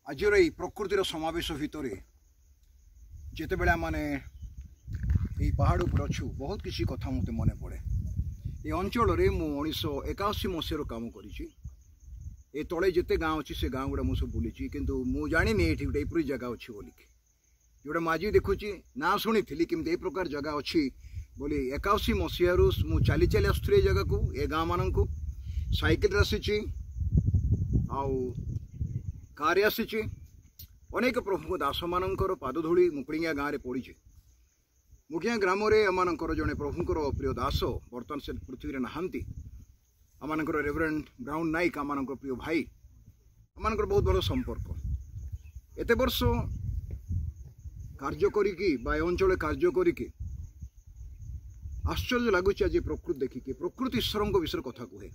आजर ये प्रकृतिर समावेश भितर जिते बड़े माने पहाड़ पर अच्छु बहुत किसी कथा मत मन पड़े। ये अंचल में 1981 मसीह काम कर तले जिते गाँव अच्छी से गाँव गुड़ा मुझे बुली किंतु मु जानी ये गोटे यपरी जगह अच्छी बोलिकी जोटा मुझे देखुची ना शुणी थी कि ए प्रकार जगह अच्छी बोली 81 मसीह मु चली चली आसुरी जगह को ए गाँ मान को सैकेल आसी कार आसी अनेक प्रभु दास मानकर पादधूली मुकुड़िया गाँव में पड़ी। मुखिया ग्राम आमर जड़े प्रभुंर प्रिय दास बर्तमान से पृथ्वी नहांती आमर रेवरेंड ब्राउन नाइक आम प्रिय भाई आम बहुत भल संपर्क एत वर्ष कार्य करी अंचल कार्य करी आश्चर्य लगुच आज प्रकृति देखिकी प्रकृति ईश्वर विषय कथा कहे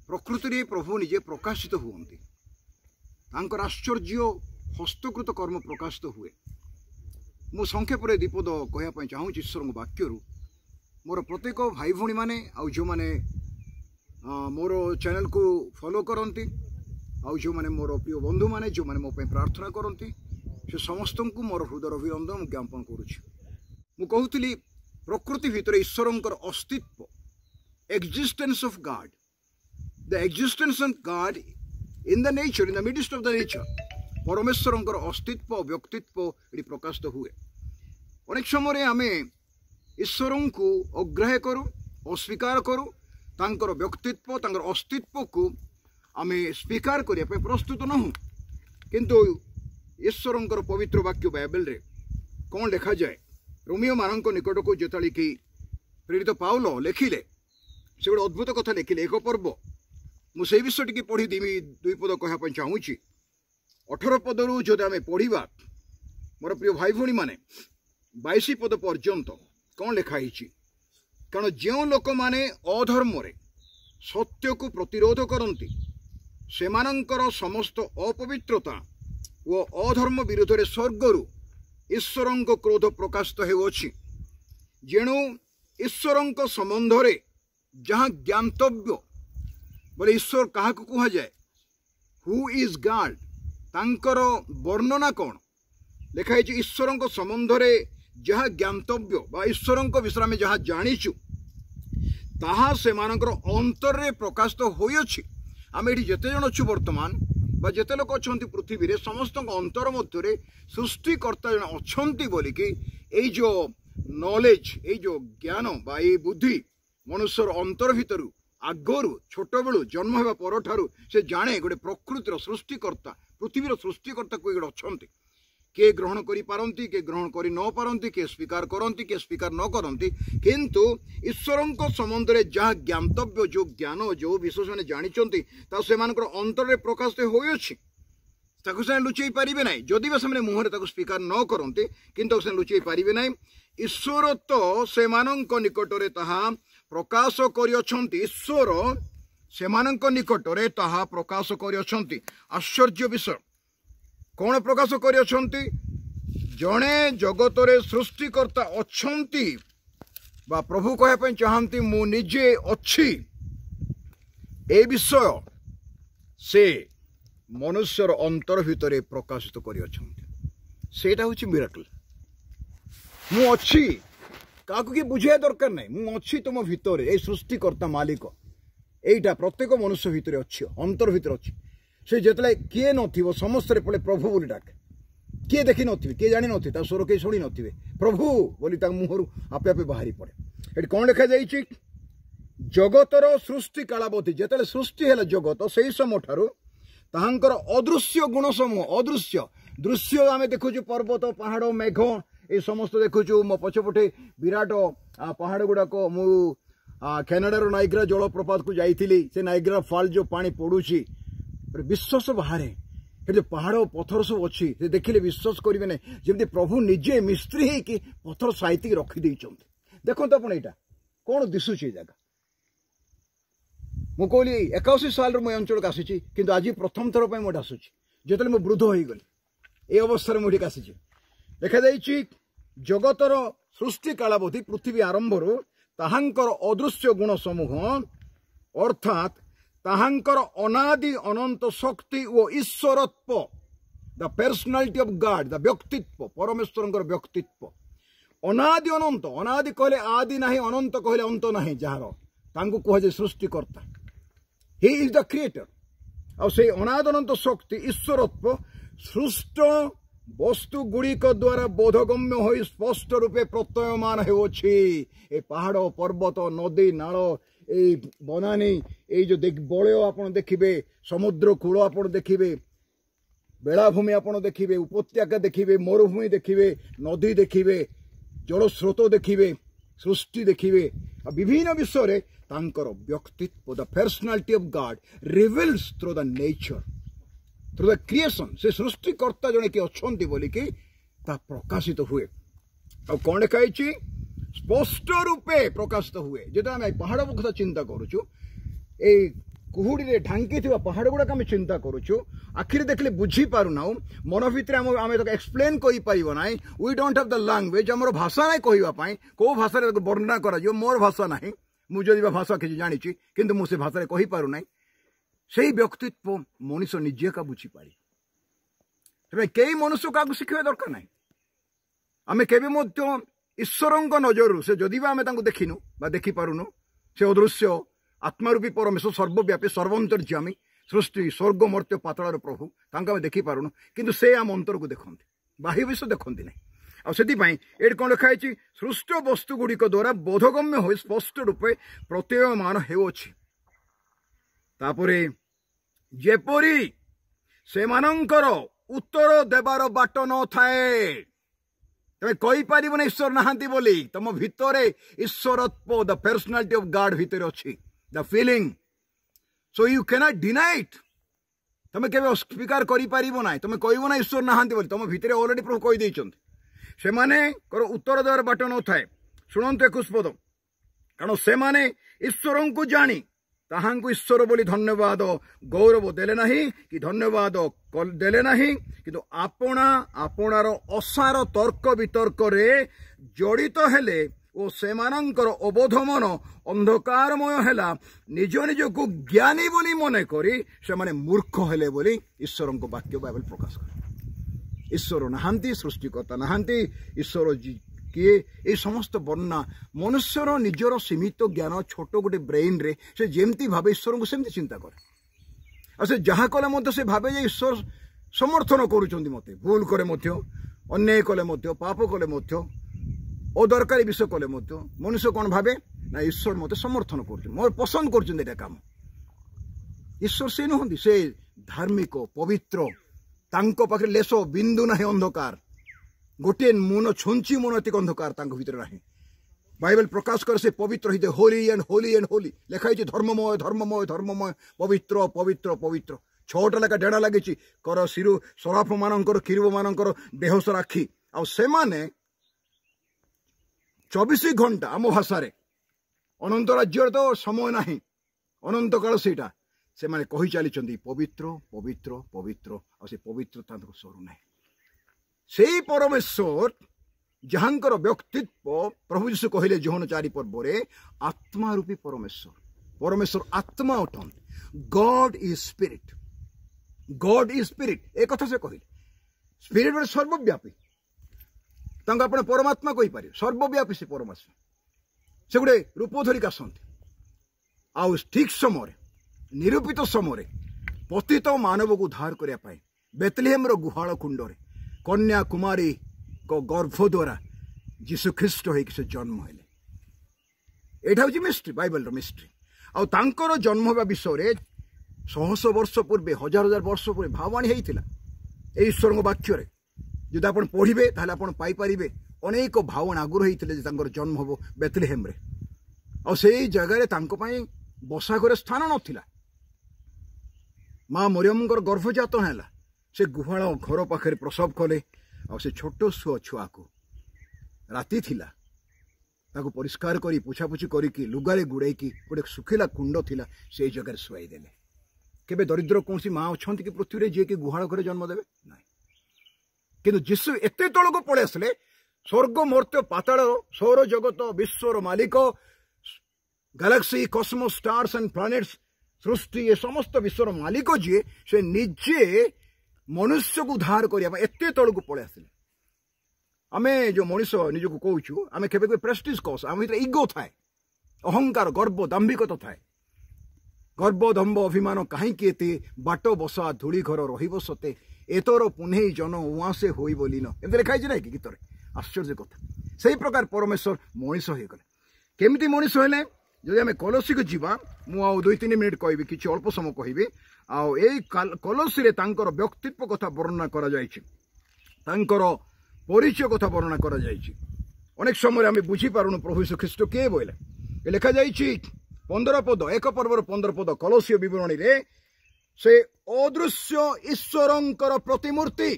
प्रकृति प्रभु निजे प्रकाशित हुए आश्चर्य हस्तकृत कर्म प्रकाशित हुए। मु संक्षेप दीपद कहवाई चाहूँ ईश्वर वाक्य मोर प्रत्येक भाई भौणी मैंने जो मैंने मोर चैनल को फॉलो करती जो मैंने मोर प्रिय बंधु मैंने जो मैंने मो प्रार्थना करती से समस्त को मोर हृदय अभिनंदन ज्ञापन करुँची। प्रकृति भितर ईश्वर अस्तित्व existence of God the existence of God in the nature in the midst of the nature परमेश्वर अस्तित्व व्यक्तित्व ये प्रकाशित हुए। अनेक समय आम ईश्वर को अग्राह्य करूँ अस्वीकार करूँ तांकर व्यक्तित्व तांकर अस्तित्व को आम स्वीकार करने प्रस्तुत नहूँ किंतु ईश्वर पवित्र वाक्य बाइबल रे कौन लिखा जाए रोमियो मान निकट को जिते कि प्रेरित पाउल लिखिले से गोटे अद्भुत कथा लिखिले एक पर्व मुझे विषय टी पढ़ी देवी दुई पद कहवाई चाहूँगी 18 पदरू जो आम पढ़ा मोर प्रिय भाई भौणी मैंने 22 पद पर्यंत कौन लिखाही कारण जो लोक मैंने अधर्म सत्य को प्रतिरोध करती से समस्त अपवित्रता व अधर्म विरोध में स्वर्गरु ईश्वर क्रोध प्रकाशित होउछि जेणु ईश्वर संबंध रे जहाँ ज्ञातव्य बोले ईश्वर क्या कह जाए हु इज गॉड तांकर वर्णना कौन लिखाई ईश्वर संबंध रे जहाँ ज्ञातव्य बा ईश्वर विषय में जहाँ जानीचु ताहा से अंतर रे प्रकाशित होइछि। आम ये जिते जन अच्छु बर्तमान बा जिते लोक अच्छा पृथ्वी रे समस्त अंतर मध्य सृष्टिकर्ता जन अच्छा बोलिकी ये जो नॉलेज ये जो ज्ञान बा ये बुद्धि मनुष्यर अंतर भितर आगरू छोट बेलू जन्म होगा पर से जाने गोटे प्रकृतिर सृष्टिकर्ता पृथ्वीर सृष्टिकर्ता कोई गोटे अच्छा किए ग्रहण करी किए ग्रहण करी न पारती किए स्वीकार करती किए स्वीकार न करती किंतु ईश्वर संबंध में जहाँ ज्ञातव्य जो ज्ञान जो विषय से जानी से अंतर में प्रकाशित होइछि लुचई पारे ना जदि से मुहर स्वीकार न करते किंतु से लुचई पारे ना ईश्वर तो से निकटरे ताहा प्रकाश करियछंती ईश्वर से निकटरे ताहा प्रकाश करियछंती। आश्चर्य विषय कौन प्रकाश करियछंती जड़े जगतरे सृष्टिकर्ता अच्छंती बा प्रभु कहवाई चाहती मु निजे अच्छी ए विषय से मनुष्यर अंतर भितर प्रकाशित करियछंती सेटा होछि मिराकल मु अच्छी क्या कि बुझे दरकार नहीं मु अच्छी तुम भितर ए सृष्टिकर्ता मालिक एटा प्रत्येक मनुष्य भितर अच्छी अंतर भितर अच्छी से जिते किए नथिबो समस्त पड़े प्रभु बोली डाके किए देखी नथिबे किए जानी नथिबे स्वर किए शुणी नथिबे प्रभु बोली मुहर आपे आपे बाहरी पड़े। ये कौन लिखा जाइछि जगतर सृष्टि कालावधि जिते सृष्टि है जगत से समय ठारू ताहांकर अदृश्य गुण समूह अदृश्य दृश्य आम देखुचु पर्वत पहाड़ मेघ ये समस्त देखुचु मो पछपटे विराट पहाड़ गुड़ाक मु कैनाडार नाइग्रा जलप्रपात को जाइथिली से नाइग्रा फॉल जो पानी पड़ुछि विश्वास बाहर जो पहाड़ पथर सब अच्छी से देखिले विश्वास करेंगे ना जमी प्रभु निजे मिस्त्री है कि पथर साइति रखी देखो तो आप कौन दिशुची जगह मु कहली 81 साल मुझे अंचल को आसी कि आज प्रथम थर पर मुझे आसूँ जो मुझे वृद्ध हो गली ये अवस्था मुझे आसी देखा जगतर सृष्टि कालावधि पृथ्वी आरंभ ताहांकर अदृश्य गुण समूह अर्थात ताहांकर अनादि अनंत शक्ति और ईश्वरत्व the personality of God the व्यक्तित्व परमेश्वर व्यक्तित्व अनादि अनंत अनादि कहले आदि नहीं अनंत कहले अंत नहीं जार तांको कह सृष्टिकर्ता ही इज द क्रिएटर और से अनादि अनंत शक्ति ईश्वरत्व सृष्ट वस्तु गुड़िक द्वारा बोधगम्य हो स्पष्ट रूपे प्रत्ययमान हो पहाड़ पर्वत नदी नाल ए बनानी ये जो बलय आप देखिए समुद्र कूल आप देखिए बेलाभूमि आप देखिए उपत्यका देखिए मरुभूमि देखिए नदी देखिए जलस्रोत देखिए सृष्टि देखिए विभिन्न विषय तांकर व्यक्तित्व the personality of God reveals through the nature through the creation से सृष्टिकर्ता जड़े कि अच्छा बोलिकी प्रकाशित हुए आ कौन लिखाई स्पष्ट रूपे प्रकाशित हुए जो आम पहाड़ कथा चिंता करुचु कुहुड़ी ढांकी पहाड़ गुड़ाक आम चिंता करुचु आखिरी देखले बुझी पारुना मन भितर आम एक्सप्लेन करना we don't have the language आमर भाषा ना कहवाई कौ भाषा वर्णना कर मोर भाषा ना मुझे भाषा किसी जानी किंतु मुझे भाषा कही पारुना से व्यक्तित्व मनुष्य निजे का बुझी पारी कई मनुष्य क्या शिखा दरकार ना आम के ईश्वर नजर से जदि आम देखिनु देखिपारुनु से अदृश्य आत्मारूपी परमेश्वर सर्वव्यापी सर्वंतर्यामी सृष्टि स्वर्ग मर्त्य पाताल प्रभु तांको देखिपारुनु किंतु से आम अंतर को देखते बाह्य विषय देखते ना आपाई कौन लिखाई सृष्ट वस्तु गुड़िक द्वारा बोधगम्य हो स्पष्ट रूपे प्रत्ययमान होपरी जेपरी से उत्तर देवार बाट न थाए तमें कही पार ना ईश्वर नहांती बोली तुम भितर ईश्वरत्व द पर्सनालिटी ऑफ गॉड भितर अच्छी the feeling so you cannot deny it तुम के अस्वीकार कर तुम कह ना ईश्वर नहांती बोली तुम भितर ऑलरेडी प्रभु कही से उत्तर देवार बाट न थाए शुणु 21 पद कारण से माने ईश्वर को जानी ताहांकु ईश्वर बोली धन्यवाद गौरव देले नहीं कि धन्यवाद देले नहीं किंतु आपणा आपणार असार तर्क वितर्क रे जड़ित हेले ओ सेमानंकर अबोध मन अंधकारमय हेला निज निज को ज्ञानी बोली मने करी से माने मूर्ख हेले बोली ईश्वर को वाक्य बाइबल प्रकाश करे ईश्वर नहांती सृष्टिकर्ता नहांती ईश्वर किए ये समस्त वर्णना मनुष्यर निजर सीमित ज्ञान छोट गोटे ब्रेन रे से जेमती भावे ईश्वर को सेमती चिंता करे और से जहाँ कले से भावे जे ईश्वर समर्थन करुँच मत भूल करे अन्याय कले पाप कले अदरकारी विषय कले मनुष्य कौन भावे ना ईश्वर मत समर्थन कर मोर पसंद कर काम ईश्वर से नुहति से धार्मिक पवित्र तांको पाखे लेस बिंदु ना अंधकार गोटे मन छुंची मनोतिक अंधकार भीतर ना बाइबल प्रकाश कर से पवित्र हिते होली एंड होली एंड होली लिखाई धर्ममय धर्ममय धर्ममय पवित्र पवित्र पवित्र 6टा लेखा डेढ़ा लगी कर शिरु सराफ मानकर किरुब मानकर बेहोसर आखि से 24 घंटा आम भाषा अनंत राज्य तो समय ना अनंत काल से मैंने कही चली पवित्र पवित्र पवित्र से पवित्रता सरू ना से परमेश्वर जहांकर व्यक्तित्व प्रभु जीशु कहले जोहन 4 पर्व आत्मा रूपी परमेश्वर परमेश्वर आत्मा उठन गॉड इज स्पिरिट एक कथा से कहले स्पिरिट बड़े सर्वव्यापी आप परमात्मा कही पारे सर्वव्यापी से परमात्मा से गोटे रूप धरिक आसती आउ ठीक समय निरूपित समय पतित मानव को उद्धार करने बेतलेहम गुहाल कुंड कन्या कुमारी को गर्भ द्वारा जीशु ख्रीस्ट हो जन्म हेले एटा हूँ मिस्ट्री बाइबल मिस्ट्री आर जन्म होगा विषय 100 वर्ष पूर्वे 1000 वर्ष पूर्वे भावाणी होता ईश्वर वाक्य जो आप पढ़े ताल पाइपर अनेक भावना आगुरी होते जन्म हम बेतलेहेम से जगह बसा घर स्थान नाला माँ मरियम गर्भजात है से गुहाल घर पाखे प्रसव कले से छोट छुआ को राति थिला ताको परिष्कार करी पुछापुछि करी लुगारे गुड़ाई गोटे सुखिला कुंड थिला से जगह शुआई देले केबे दरिद्र कौन माँ अच्छा कि पृथ्वी जी कि गुहाल घरे जन्म देवे ना किंतु जीशु एते तलक पड़े आसले स्वर्ग मर्त्य पाताल सौर जगत विश्वर मालिक galaxy cosmos stars and planets सृष्टि ये समस्त विश्वर मालिक जी से निजे मनुष्य को उद्धार करने एत तौक पलि आसिले आम जो मनीष निजक कहूँ आम के प्रेस्टिज कस आम भर इगो थाए अहंकार गर्व दाम्भिकता थाए गर्व दम्भ अभिमान कहीं बाट बसा धूली घर रते एतर पुनई जन उआसे होई बोलिन एमती लिखाई ना कि गीत आश्चर्य कथा से प्रकार परमेश्वर मनीष हो गले केमती मनीष हेले जदि आम कलसी को जीवा मु 2-3 मिनिट कहि कि अल्प समय कहि कलसी व्यक्तित्व कथा वर्णना करा जायछि परिचय कथा वर्णना करा जायछि अनेक समय आम बुझी पारुनु प्रभु यीशु ख्रीष्ट किए बोले लिखा जायछि 15 पद 1 पर्वर 15 पद कलसीय विवरणी रे से अदृश्य ईश्वरंकर प्रतिमूर्ति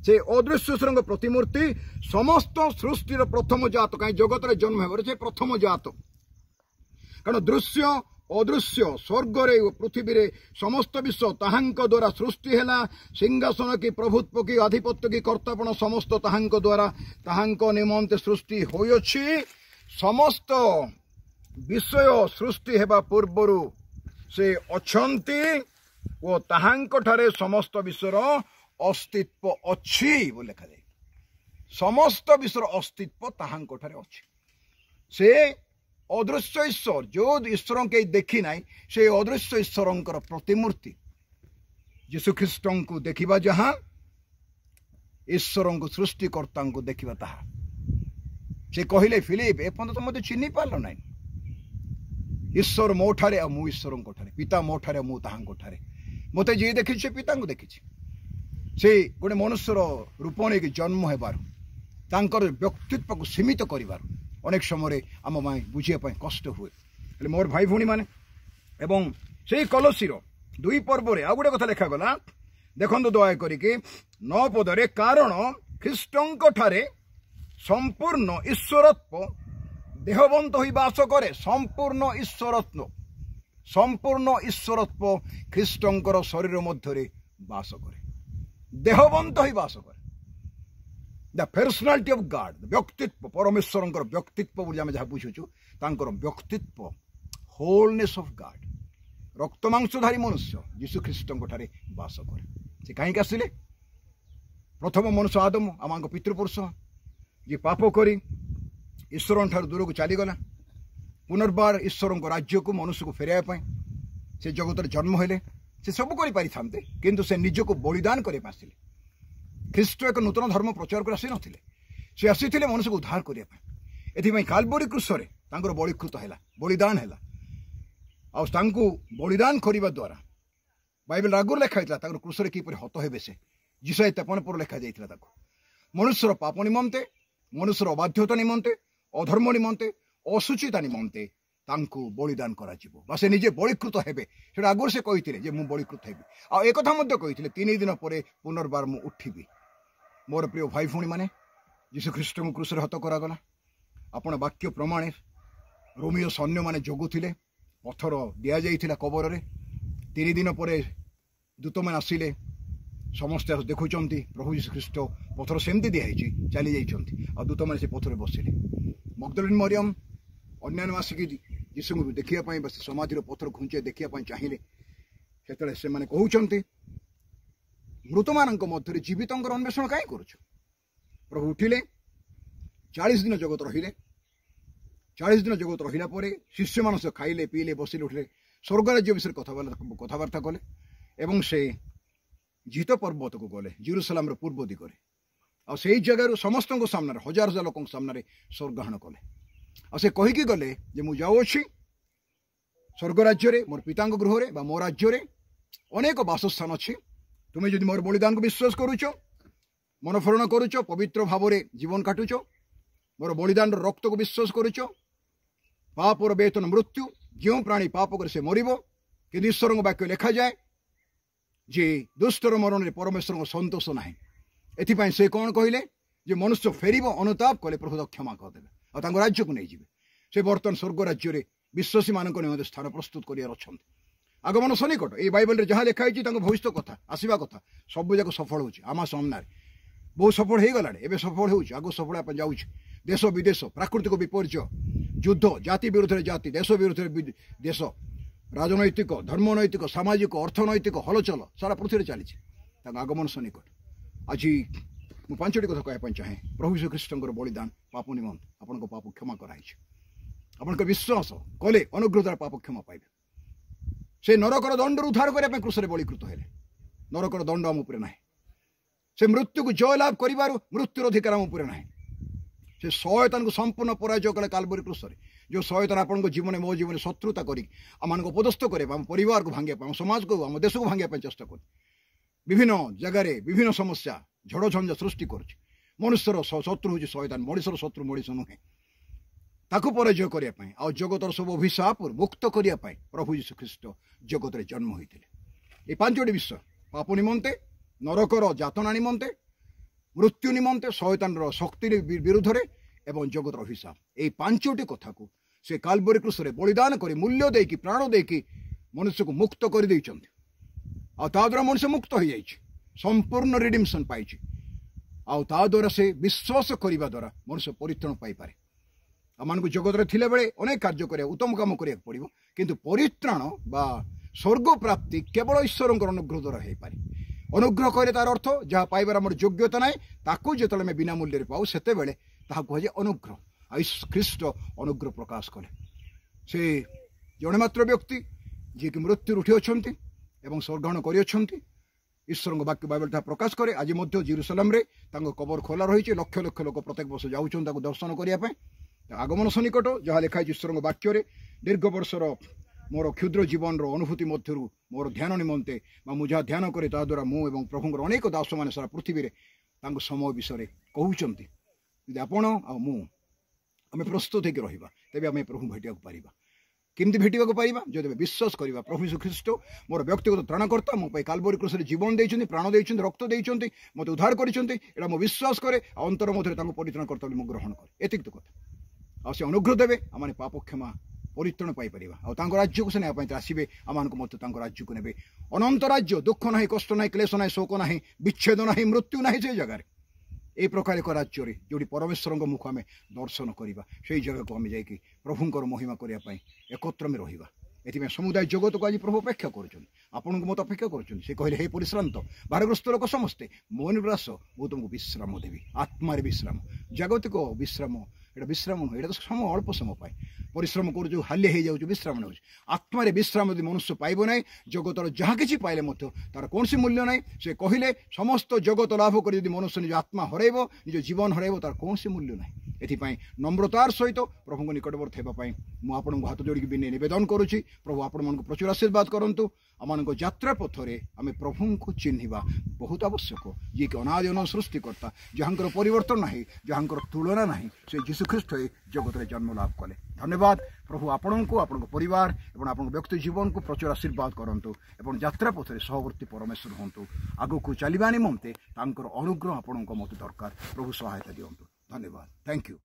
से अदृश्य ईश्वर प्रतिमूर्ति समस्त सृष्टिर प्रथम जात कहीं जगत रे जन्म हेबार से प्रथम जात कारण दृश्य अदृश्य स्वर्ग रे पृथ्वी रे समस्त विश्व ताहांक द्वारा सृष्टि हैला सिंहासन की प्रभुत्व की आधिपत्य की कर्तापण समस्त ताहांक द्वारा ताहांक निमंते सृष्टि होइछि समस्त विषय सृष्टि हेबा पूर्वरु से अछंती ओ ताहांक ठारे समस्त विश्वर अस्तित्व अछि बोले लिखा जाए समस्त विश्वर अस्तित्व ताहांक ठारे अछि से अदृश्य ईश्वर जो ईश्वर के देखी ना से अदृश्य ईश्वर प्रतिमूर्ति यीशु ख्रीष्ट को देखा जहाँ ईश्वर को सृष्टिकर्ता को देखा ताहा से कहले फिलिप एपर्यंत तो मत चिन्ह पार ना ईश्वर मो ठारे मु ईश्वर ठारे पिता मो ठारे मु ताहांक ठारे मत जी देखी से पिता को देखी से गोटे मनुष्यर रूप नहीं जन्म होबार तांकर व्यक्तित्व को सीमित करिवार अनेक समय आम माई बुझापी कष्ट हुए मोर भाई भौणी मैंने एवं से कलसीर 2 पर्व आ गोटे कथा लिखा गला देखो दया करके 9 पदरे कारण ख्रीष्टंक ठारे संपूर्ण ईश्वरत्व देहवंत होई बास करे संपूर्ण ईश्वरत्व ख्रीष्टंकर शरीर मध्य बास करे देहवंत होई बास करे द पर्सनालिटी ऑफ गॉड व्यक्तित्व परमेश्वर व्यक्तित्व बोली जहाँ बुझुचु तांकर व्यक्तित्व होलनेस ऑफ गॉड रक्त मांसधारी मनुष्य यीशु ख्रीष्ट ठारे बास करे से कहीं आसिले प्रथम मनुष्य आदम आम पितृपुरुष जी पाप करी ईश्वर ठार दूर को चलीगला पुनर्बार ईश्वर राज्य को मनुष्य को फेरवा से जगत जन्म हेले से सब कर किंतु से निज को बलिदान कर ख्रीष्ट एक नूतन धर्म प्रचार कर आसी नथिले से आसीथिले मनुष्य को उद्धार करने एथि काल्वरी क्रूसरे तांकर बलिकृत है बलिदान है बलिदान करने द्वारा बाइबल आगुरी लिखाई क्रूसरे किपर हत हे से जिसाई 53 पर लिखा जाता मनुष्यर पाप निमंते मनुष्यर अबाध्यता निमंते अधर्म निमंते असुचिता निमंते तांको बलिदान करा से निजे बलिकृत हेबे से आगुरी से कहते मु बलिकृत हेबी आ एक कथा मध्य कहते 3 दिन पर पुनर्बार मु उठिबी मोर प्रिय भाई भौणी मैंने यीशु ख्रीष्ट को क्रूसरे हत करागला आपण वाक्य प्रमाणे रोमियो सैन्य मैंने जगुले पत्थर दि जाइथिला कबर रे 3 दिन पर दूत मैंने आसिले समस्ते देखुं प्रभु यीशु ख्रीष्ट पत्थर सेमती दिखाई चली जाइछंती आ दूत मैंने से पत्थर बसिले मगदलीन मरियम अन्य आसिक यीशु को देखा बस समाधि पत्थर घुंचे देखा चाहिए से मैंने कहते मृत मान मध्य जीवित अन्वेषण कहीं कर प्रभु उठिले 40 दिन जगत रहिले 40 दिन जगत रहा शिष्य मान से खाइले पीले बसिले उठिले स्वर्ग राज्य विषय कथबार्ता कले एवं से जीत पर्वत को गले जेरूसलाम पूर्व दिगरे आ से जगार समस्त सामने 1000 लोक सामने स्वर्गाहन कले आ से कहीकि गले जे मु जाऊँगी स्वर्ग राज्य मोर पिता गृह में मो राज्य अनेक बासस्थान अच्छी तुम्हें जदि मोर बलिदान को विश्वास करुच मनफरण करुच पवित्र भाव में जीवन काटुच मोर बलिदान रक्त को विश्वास करुच पापर वेतन मृत्यु जो प्राणी पाप कर से मर कि ईश्वर वाक्य लिखा जाए जे दुष्टर मरण में परमेश्वर संतोष ना एपाई से कौन कहले जे मनुष्य फेर अनुताप कले प्रभु क्षमा करदे और राज्य को नहीं जाए से बर्तमान स्वर्ग राज्य विश्वासी मान निमंते स्थान प्रस्तुत कर आगमन सन्निकट ये बाइबल जहाँ लिखाई भविष्य कथा आसवा कथा सब जाक सफल हो आम सामने बहुत सफल हो गला एवं सफल हो आग सफल जाऊँ देश विदेश प्राकृतिक विपर्य युद्ध जाति विरुद्ध जाति देश विरुद्ध देश राजनैतिक धर्मनैतिक सामाजिक अर्थनैतिक हलचल सारा पृथ्वी चली आगमन सन्निकट आज मु 5टी कथा कहवाई चाहे प्रभु यीशु ख्रीष्टर बलिदान पाप निमंत आपण पाप क्षमा कराई आपण विश्वास कले अनुग्रह द्वारा पाप क्षमा पाइबे से नरकर दंड उद्धार करने क्रूस बलिकृत हेले नरकर दंड आम उपर ना से मृत्यु को जय लाभ कर मृत्युर अधिकार आम उपर ना से शयतान को संपूर्ण पराजय कले कालवरी क्रूस जो शयतान आपण जीवन मो जीवन शत्रुता कर पदस्थ करे आम परिवार को भांगे आम समाज को आम देश को भांगे चेष्टा कर विभिन्न जगार विभिन्न समस्या झड़ झंझा सृष्टि कर मनुष्यर शत्रु हूँ शयतान मनुष्यर शत्रु मनुष्य नुहे ताकू पराजय करने आ जगतर सब अभिशाप मुक्त करने प्रभु यीशु ख्रीष्ट जगत में जन्म होते ये 5टी विषय पाप निमंते नरकर जातना निमंते मृत्यु निमंते शयतान शक्ति विरुद्ध एवं जगतर अभिशाप ये 5टी कथा को से कालवरी क्रूस बलिदान कर मूल्य देकी प्राण देकी मनुष्य को मुक्त कर द्वारा मनुष्य मुक्त हो जाए संपूर्ण रिडिम्सन पाई द्वारा से विश्वास करने द्वारा मनुष्य परित्राण पाइपे आम जगत में थिले बेले अनेक कार्य करा उत्तम काम करा पड़ो किंतु परित्राण बा स्वर्ग प्राप्ति केवल ईश्वर अनुग्रह द्वारा हो पारे अनुग्रह कहले तार अर्थ जहाँ पाइबार आम योग्यता ना ताकू जो बिना मूल्य पाऊ से कहुए अनुग्रह ख्रीष्ट अनुग्रह प्रकाश कले से जड़े मात्र व्यक्ति जी कि मृत्यु उठी अच्छा एवं स्वर्गण कर ईश्वर वाक्य बाइबल ता प्रकाश करे आज जेरुसलेम रे कबर खोला रही लक्ष लक्ष लोक प्रत्येक वर्ष जाऊँ दर्शन करने आगमन सन्निकट जहाँ लिखाई ईश्वर वाक्य दीर्घ वर्षर मोर क्षुद्र जीवन अनुभूति मध्य मोर ध्यान निमंते मुझा ध्यान करे द्वारा मुझे प्रभुंर अनेक दास मैंने सारा पृथ्वी में समय विषय कहते यदि आपण आम प्रस्तुत होकर रहा तेज आम प्रभु भेटा पार केमती भेटा पारा जो विश्वास करवा प्रभु यीशु ख्रीष्ट मोर व्यक्तिगत त्राणकर्ता मो कालवरी क्रूस जीवन देते प्राण देते रक्त देते मत उद्धार कर विश्वास करे अंतर मध्य परित्राण कर्ता मु ग्रहण करे एतिक तो कथा आ से अनुग्रह देवे आम पाप क्षमा परित्राण पाइपर राज्य को से नापी आसवे आम मत राज्य को ने अनंत राज्य दुख ना कष्ट ना क्लेश ना शोक ना विच्छेद ना मृत्यु ना से जगार ए प्रकार एक राज्य जो परमेश्वर मुख आम दर्शन करवा से जगह को आम जा प्रभुंर महिमा करने एकत्र में रहा एथि समुदाय जगत को आज प्रभु अपेक्षा करुँच मत अपेक्षा करुँचे हे परिश्रांत भारग्रस्त लोक समस्ते मो निराश मुझे तुमको विश्राम देवी आत्मार विश्राम जागतिक विश्राम एटा विश्राम नुह तो समय अल्प समय पाए परिश्रम कर हालिया हो जाऊँ विश्राम नौ आत्मार विश्राम यदि मनुष्य पाइब ना जगतर जहाँ कि पाइले तार कौन मूल्य ना से कहले समस्त जगत लाभ कर मनुष्य निज आत्मा हरइब निज जीवन हरइब तार कौन मूल्य ना एथिपाई नम्रतार सहित प्रभु निकटवर्ती होगापी मुझे हाथ जोड़ी विनय निवेदन करुच्ची प्रभु आपण मन प्रचुर आशीर्वाद करूँ आम यात्रा पथरे आम प्रभु को चिन्हवा बहुत आवश्यक जी कि अनादि अनंत सृष्टिकर्ता जहाँकर परिवर्तन ना जहाँकर तुलना ना से यीशु ख्रीष्ट जगत में जन्म लाभ कले धन्यवाद प्रभु आपण को आपण परिवार और आप व्यक्ति जीवन को प्रचुर आशीर्वाद करूँ और यात्रा पथरे सहवर्ती परमेश्वर हूँ आग को चलवा निमंते अनुग्रह आपण मत दरकार प्रभु सहायता दिंतु धन्यवाद थैंक यू।